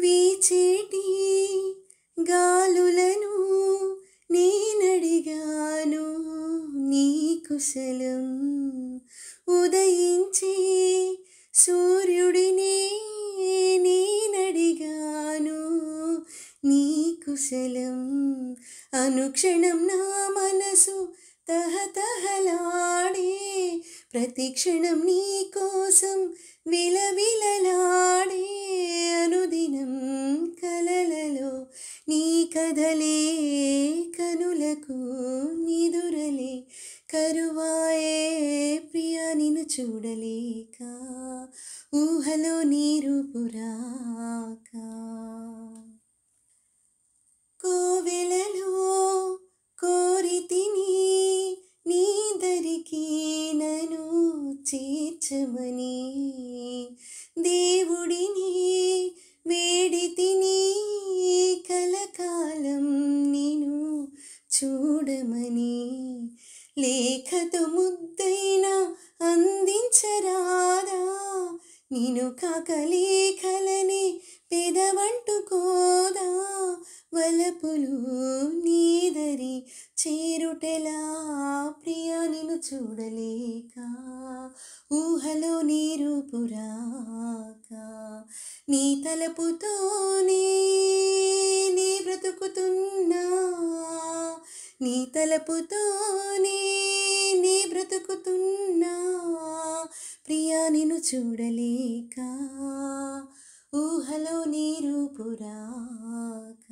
వీచేటి గాలులను నేనడిగాను నీ కుశలం. ఉదయించే సూర్యుడిని నేనడిగాను నీ కుశలం. అనుక్షణం నా మనసు తహతహలాడే, ప్రతిక్షణం నీ కోసం విలవిలలాడే. అనుదినం కలలలో నీ కథలే, కనులకు నిదురలే కరువాయే ప్రియా నిన్ను చూడలేక, ఊహలో నీ రూపురాక. కోవెలలో కోరితిని నీ దరికి నన్ను చేర్చమని, దేవుడిని వేడితిని కలకాలం నిన్ను చూడమని. లేఖతో ముద్దైనా అందించరాదా, నిన్ను కాక లేఖలని పెదవంటుకోదా. వలపులు నీదరి చేరుటెలా ప్రియా నిన్ను చూడలేక, ఊహలో నీ రూపురాక. నీ తలపుతోనే నీ బ్రతుకుతున్నా, నీ తలపుతోనే నీ బ్రతుకుతున్నా. ప్రియా నిన్ను చూడలేక, ఊహలో నీ రూపురాక.